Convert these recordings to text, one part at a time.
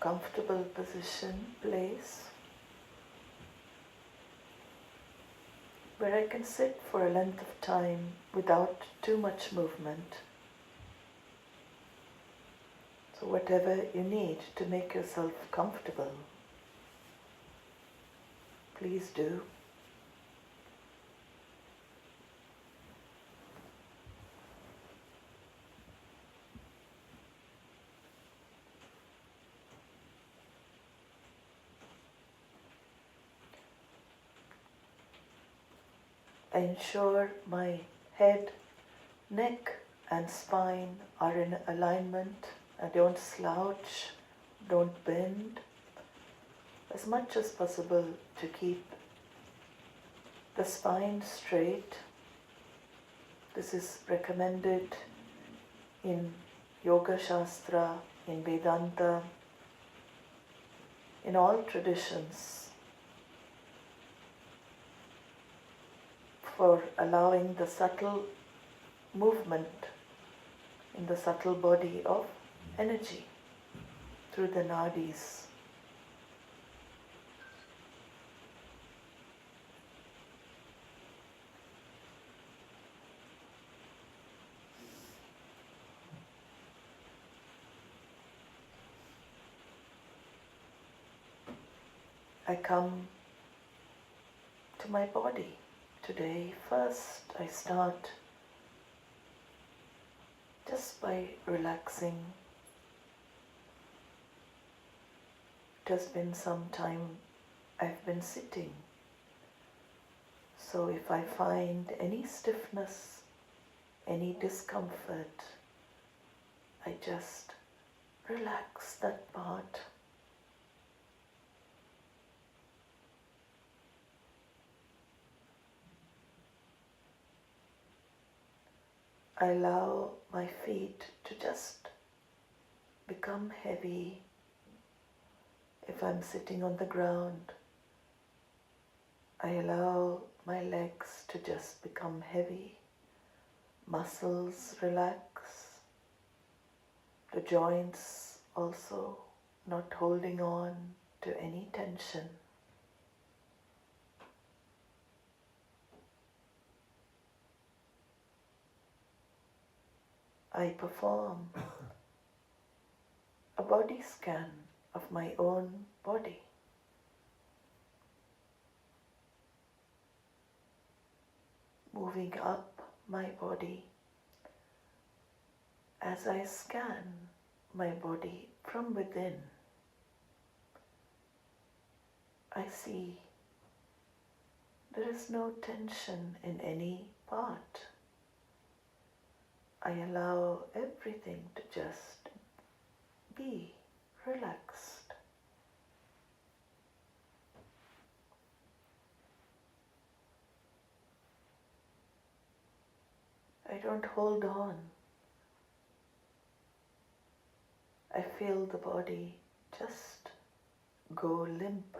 comfortable position, place, where I can sit for a length of time without too much movement. So whatever you need to make yourself comfortable, please do. I ensure my head, neck and spine are in alignment. I don't slouch, don't bend. As much as possible to keep the spine straight. This is recommended in Yoga Shastra, in Vedānta, in all traditions, for allowing the subtle movement in the subtle body of energy through the nadis. I come to my body. Today, first I start just by relaxing. It has been some time I've been sitting. So if I find any stiffness, any discomfort, I just relax that part. I allow my feet to just become heavy. If I'm sitting on the ground, I allow my legs to just become heavy. Muscles relax. The joints also not holding on to any tension. I perform a body scan of my own body. Moving up my body as I scan my body from within. I see there is no tension in any part. I allow everything to just be relaxed. I don't hold on. I feel the body just go limp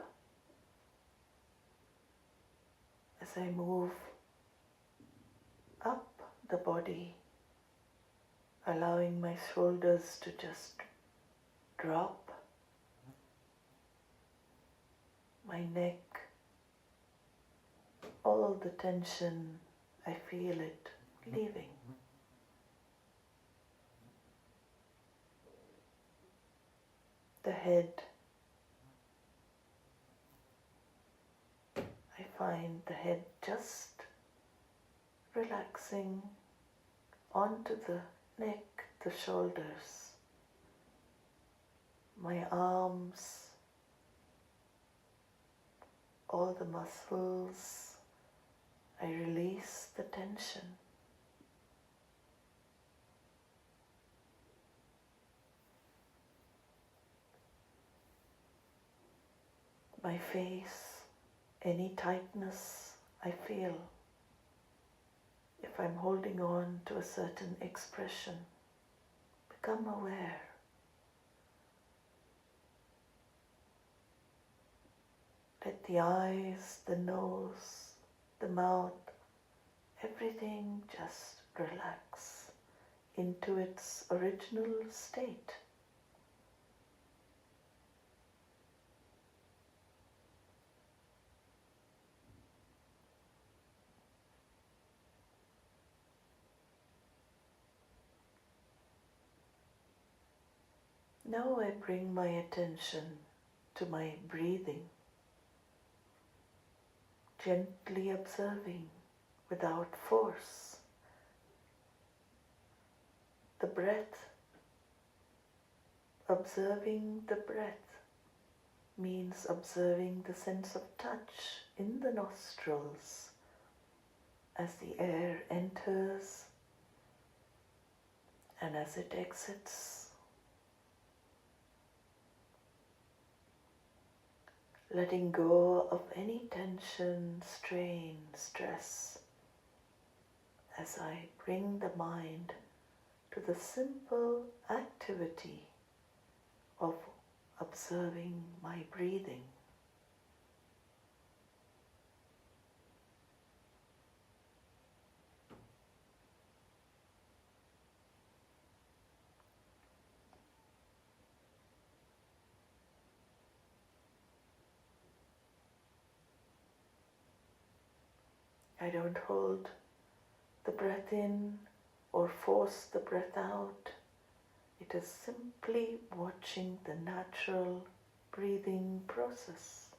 as I move up the body, allowing my shoulders to just drop, my neck, all the tension, I feel it leaving. The head, I find the head just relaxing onto the neck, the shoulders, my arms, all the muscles, I release the tension. My face, any tightness I feel, if I'm holding on to a certain expression, become aware. Let the eyes, the nose, the mouth, everything just relax into its original state. Now I bring my attention to my breathing, gently observing without force the breath. Observing the breath means observing the sense of touch in the nostrils as the air enters and as it exits. Letting go of any tension, strain, stress as I bring the mind to the simple activity of observing my breathing. I don't hold the breath in or force the breath out. It is simply watching the natural breathing process,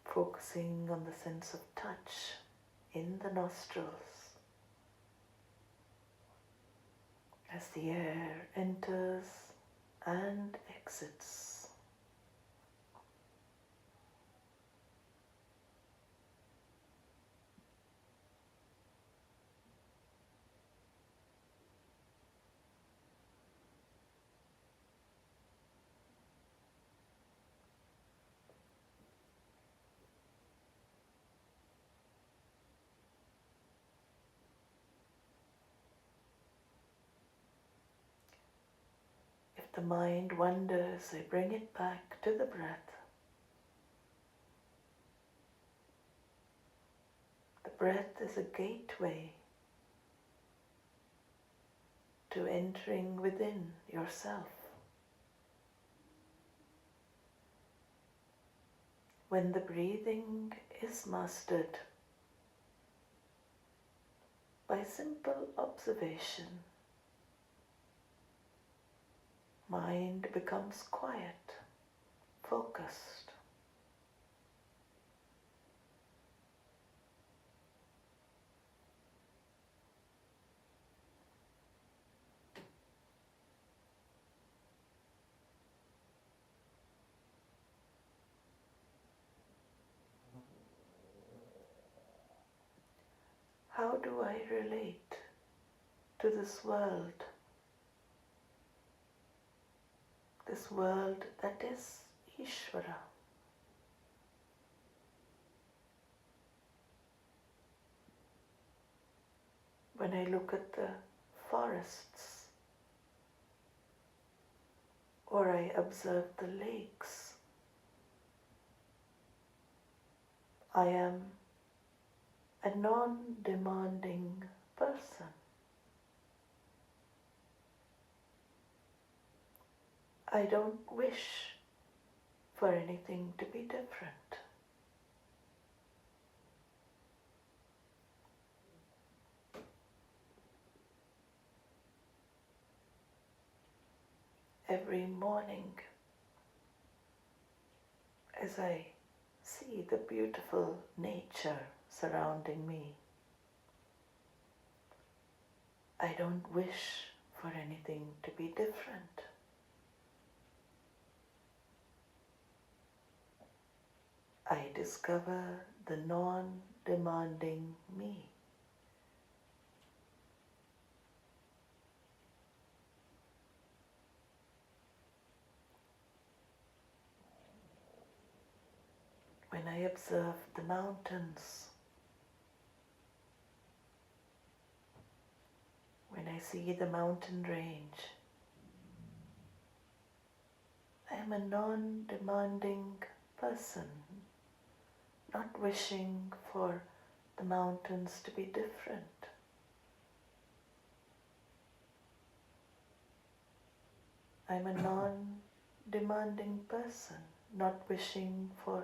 focusing on the sense of touch in the nostrils as the air enters and exits. If the mind wanders, I bring it back to the breath. The breath is a gateway to entering within yourself. When the breathing is mastered by simple observation, mind becomes quiet, focused. How do I relate to this world? This world that is Ishvara. When I look at the forests, or I observe the lakes, I am a non-demanding person. I don't wish for anything to be different. Every morning, as I see the beautiful nature surrounding me, I don't wish for anything to be different. I discover the non-demanding me. When I observe the mountains, when I see the mountain range, I am a non-demanding person, not wishing for the mountains to be different. I'm a non-demanding person, not wishing for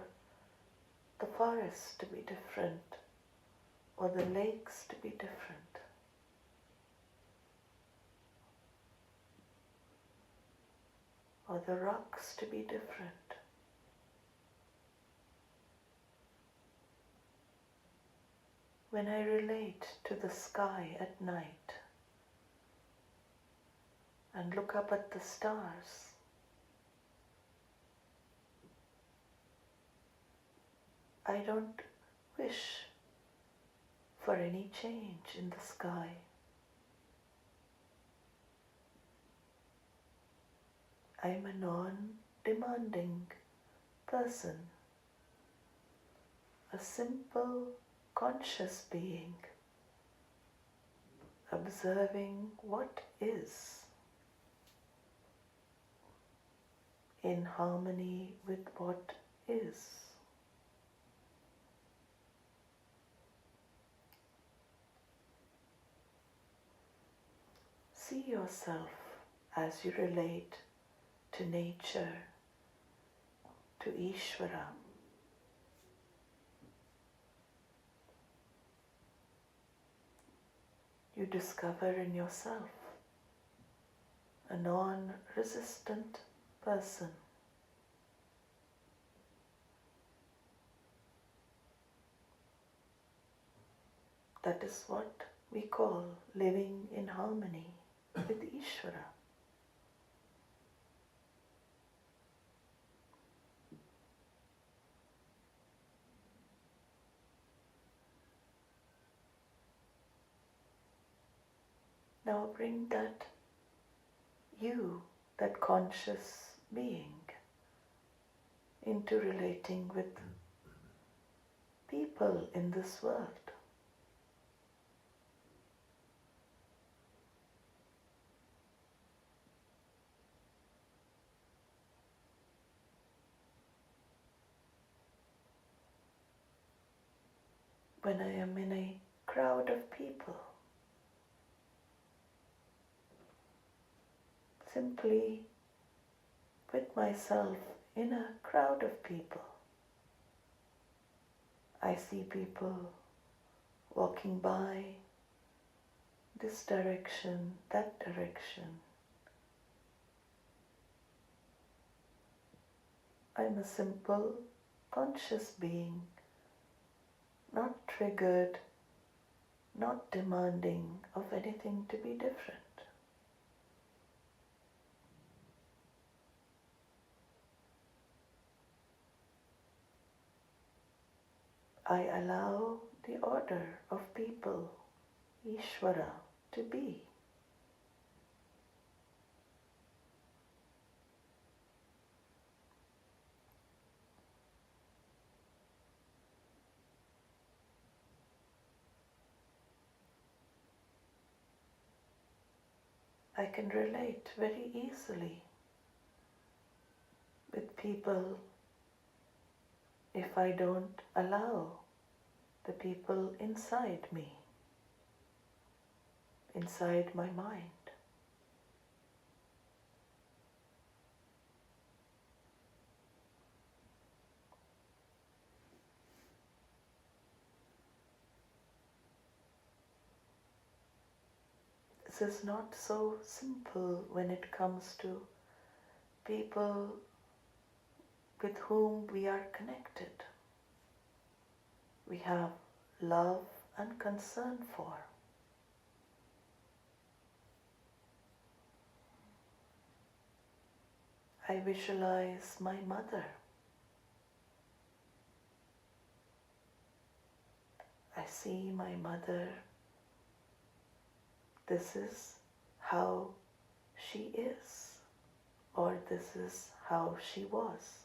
the forest to be different or the lakes to be different. or the rocks to be different. When I relate to the sky at night and look up at the stars, I don't wish for any change in the sky. I'm a non-demanding person, a simple conscious being, observing what is, in harmony with what is. See yourself as you relate to nature, to Ishvara. You discover in yourself a non-resistant person. That is what we call living in harmony with Ishvara. Now bring that you, that conscious being, into relating with people in this world. When I am in a crowd of people, simply with myself in a crowd of people, I see people walking by this direction, that direction. I'm a simple, conscious being, not triggered, not demanding of anything to be different. I allow the order of people, Ishvara, to be. I can relate very easily with people if I don't allow the people inside me, inside my mind. This is not so simple when it comes to people with whom we are connected. We have love and concern for. I visualize my mother. I see my mother. This is how she is, or this is how she was.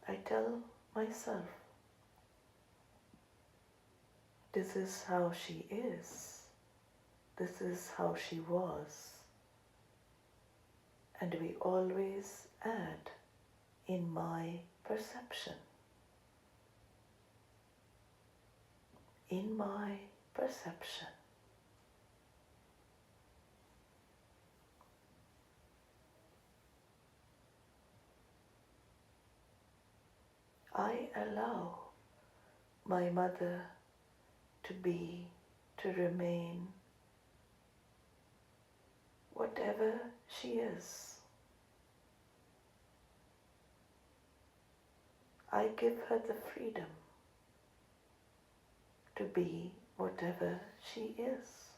I tell myself, this is how she is, this is how she was, and we always add in my perception. In my perception. I allow my mother to be, to remain, whatever she is. I give her the freedom to be whatever she is.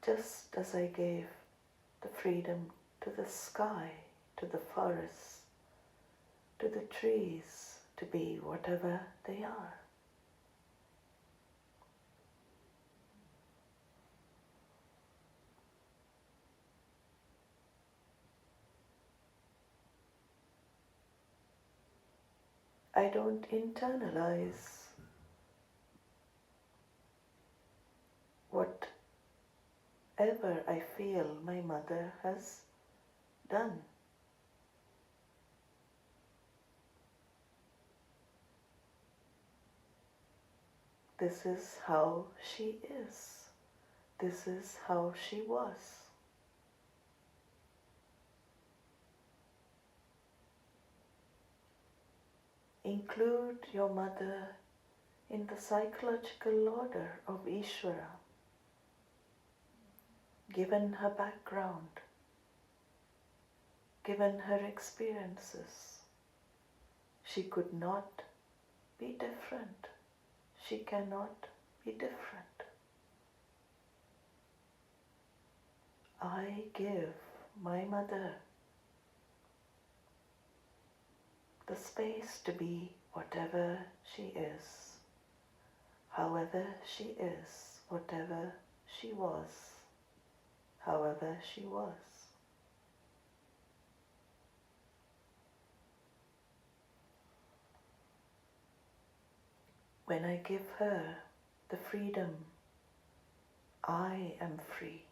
Just as I gave the freedom to the sky, to the forests, to the trees, to be whatever they are. I don't internalize whatever I feel my mother has done. This is how she is. This is how she was. Include your mother in the psychological order of Ishvara, given her background, given her experiences. She could not be different. She cannot be different. I give my mother the space to be whatever she is, however she is, whatever she was, however she was. When I give her the freedom, I am free.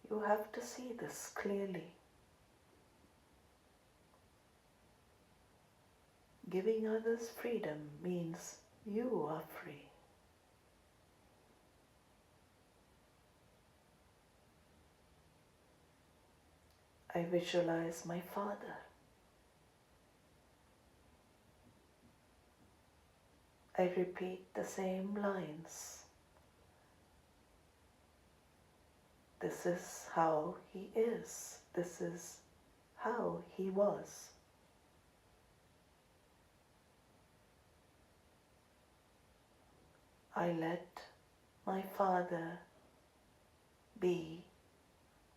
You have to see this clearly. Giving others freedom means you are free. I visualize my father. I repeat the same lines. This is how he is. This is how he was. I let my father be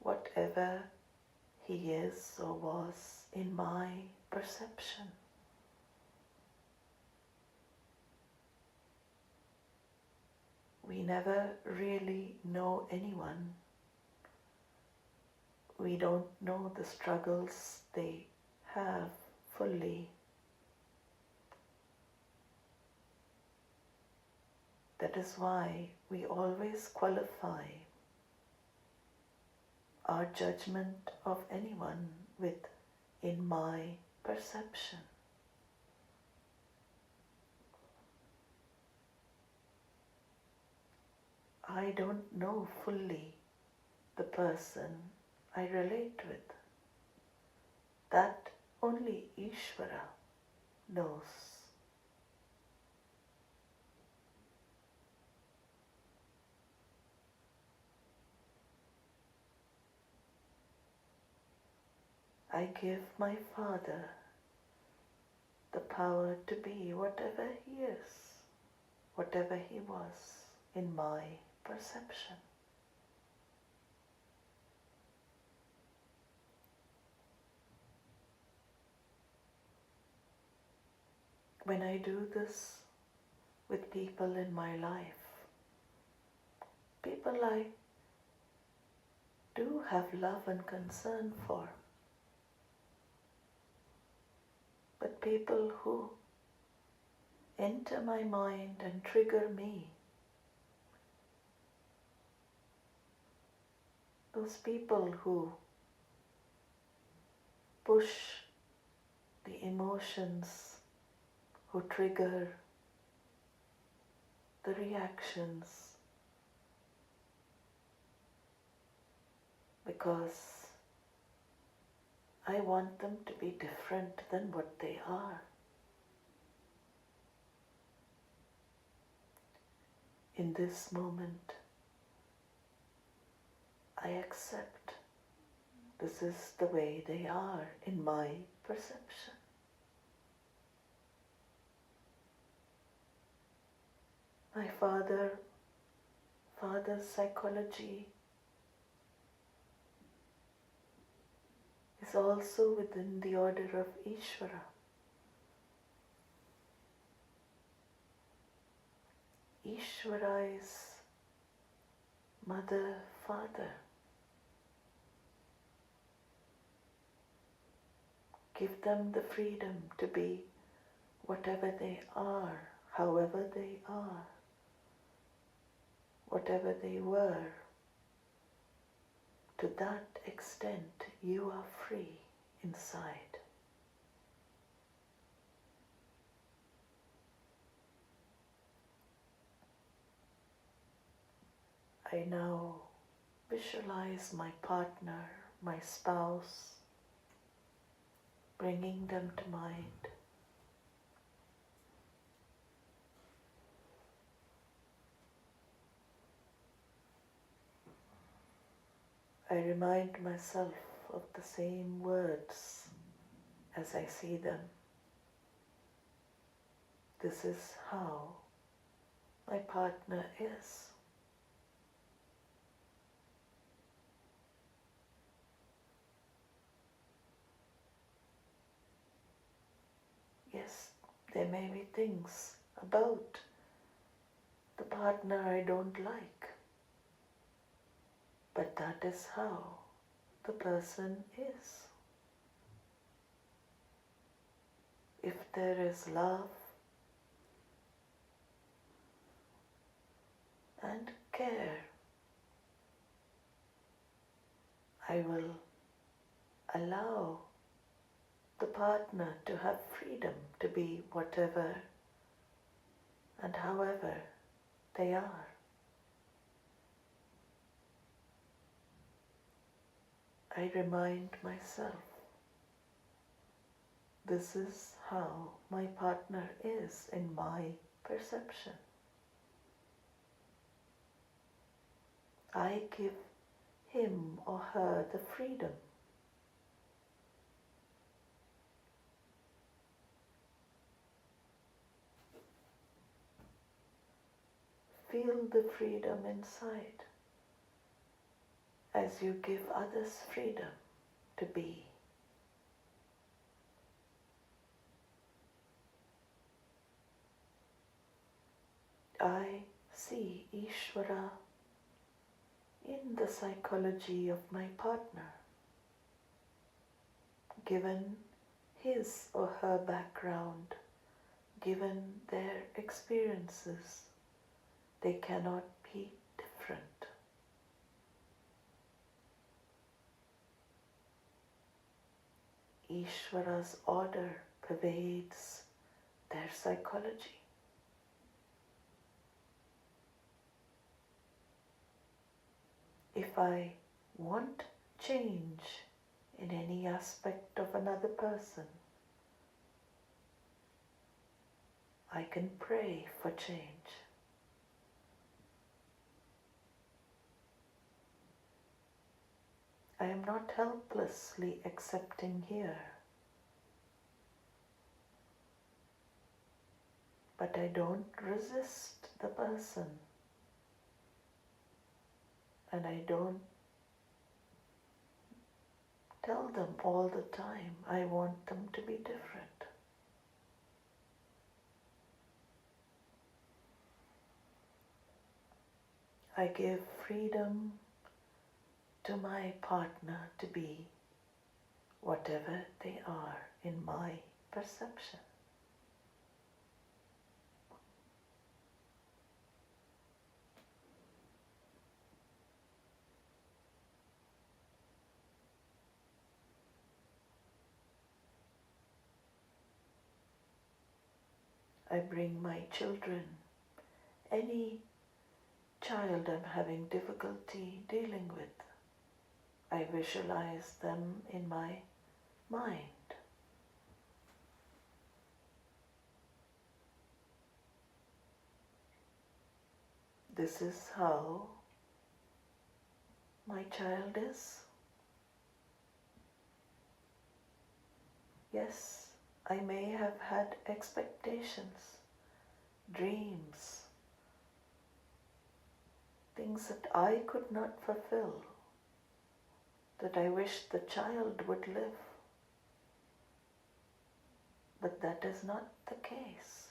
whatever he is or was in my perception. We never really know anyone. We don't know the struggles they have fully. That is why we always qualify our judgment of anyone with "in my perception." I don't know fully the person I relate with. That only Ishvara knows. I give my father the power to be whatever he is, whatever he was in my perception. When I do this with people in my life, people I do have love and concern for, but people who enter my mind and trigger me, those people who push the emotions, who trigger the reactions, because I want them to be different than what they are. In this moment, I accept this is the way they are in my perception. My father's psychology is also within the order of Ishvara. Ishvara is mother, father. Give them the freedom to be whatever they are, however they are, whatever they were. To that extent, you are free inside. I now visualize my partner, my spouse, bringing them to mind. I remind myself of the same words as I see them. This is how my partner is. Yes, there may be things about the partner I don't like, but that is how the person is. If there is love and care, I will allow the partner to have freedom to be whatever and however they are. I remind myself, this is how my partner is in my perception. I give him or her the freedom feel the freedom inside as you give others freedom to be. I see Ishvara in the psychology of my partner. Given his or her background, given their experiences, they cannot be different. Ishvara's order pervades their psychology. If I want change in any aspect of another person, I can pray for change. I am not helplessly accepting here, but I don't resist the person, and I don't tell them all the time I want them to be different. I give freedom to my partner to be whatever they are in my perception. I bring my children, any child I'm having difficulty dealing with, I visualize them in my mind. This is how my child is. Yes, I may have had expectations, dreams, things that I could not fulfill, that I wished the child would live. But that is not the case.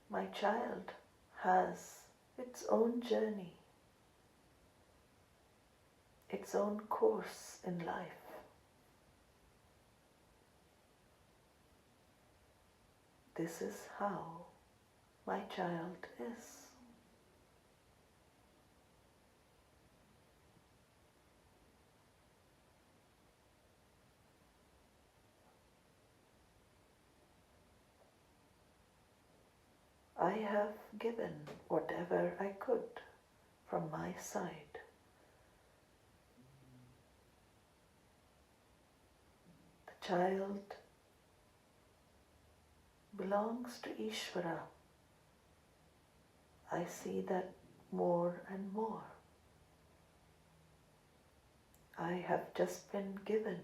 My child has its own journey, its own course in life. This is how my child is. I have given whatever I could from my side. The child belongs to Ishvara. I see that more and more. I have just been given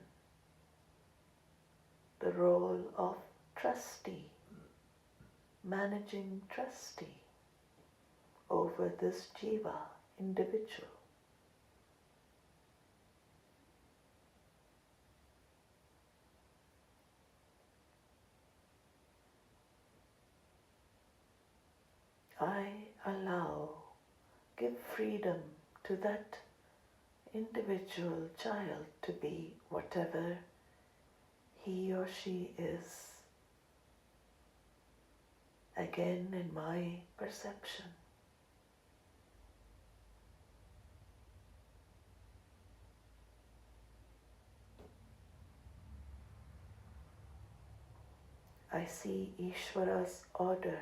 the role of trustee, managing trustee over this jiva, individual. I give freedom to that individual child to be whatever he or she is, again in my perception. I see Ishvara's order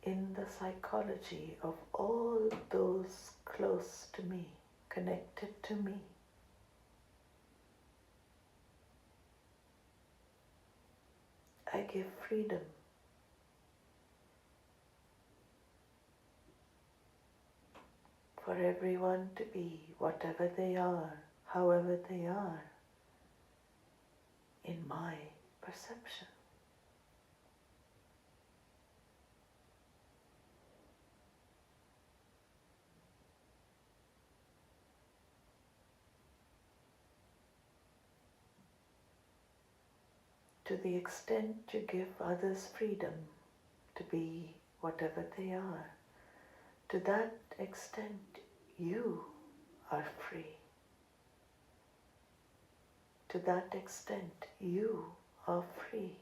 in the psychology of all those close to me, connected to me. I give freedom. For everyone to be whatever they are, however they are, in my perception. To the extent you give others freedom to be whatever they are, to that extent you are free. To that extent you are free.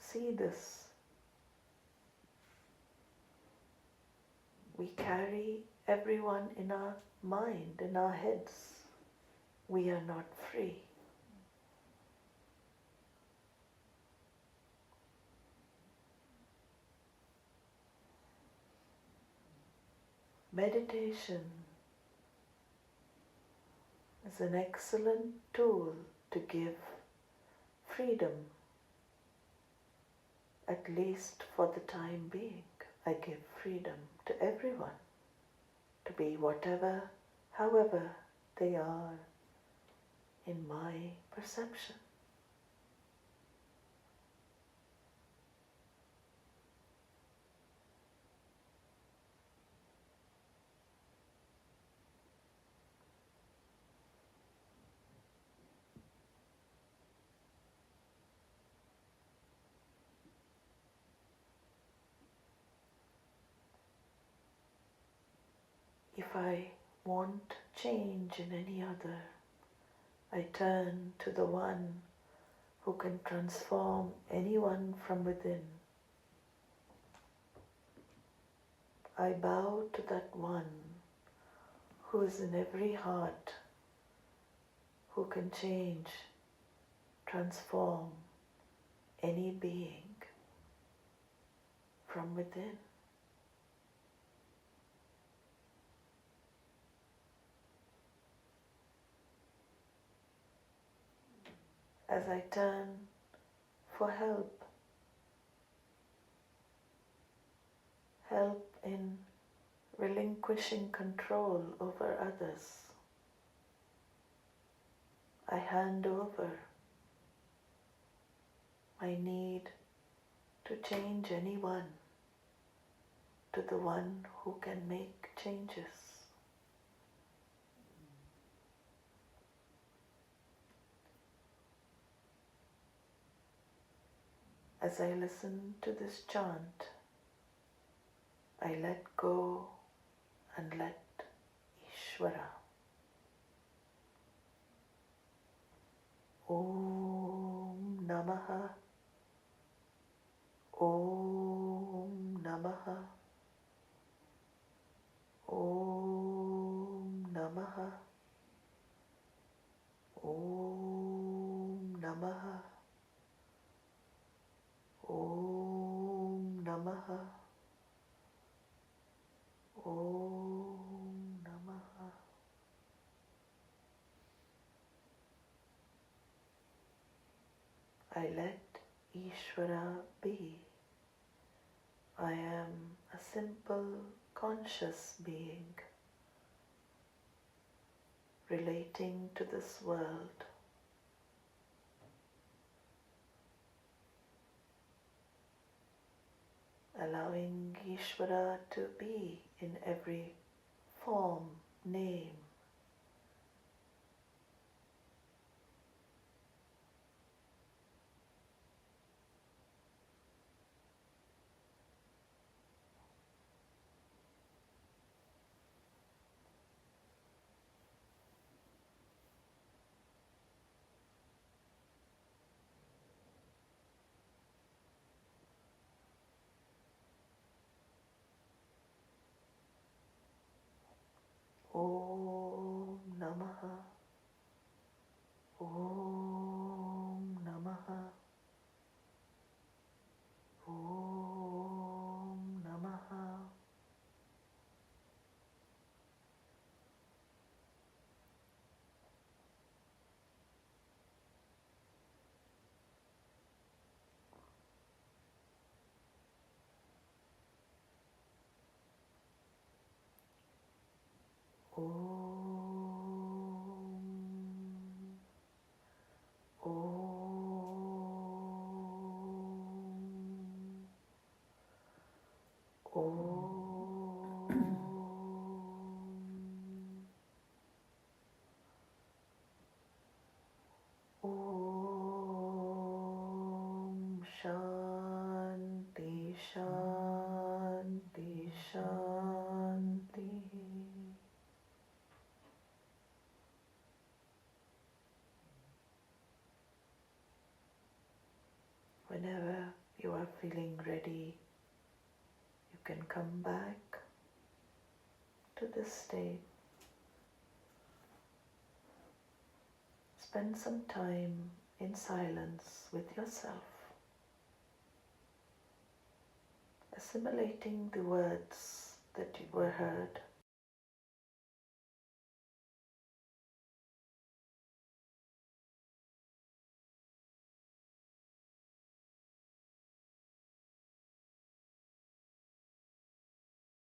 See this. We carry everyone in our mind, in our heads. We are not free. Meditation is an excellent tool to give freedom, at least for the time being. I give freedom to everyone to be whatever, however they are in my perception. If I want change in any other, I turn to the one who can transform anyone from within. I bow to that one who is in every heart, who can change, transform any being from within. as I turn for help, help in relinquishing control over others. I hand over my need to change anyone to the one who can make changes. As I listen to this chant, I let go and let Ishvara. Om Namaha, Om Namaha, Om Namaha, Om Namaha, Om Namaha, Om Namaha. I let Ishvara be. I am a simple conscious being relating to this world. Allowing Ishvara to be in every form, name. Om Namaha, Om Namaha, Om Namaha. Shanti, Shanti, Shanti. Whenever you are feeling ready, you can come back to this state. Spend some time in silence with yourself, assimilating the words that you were heard.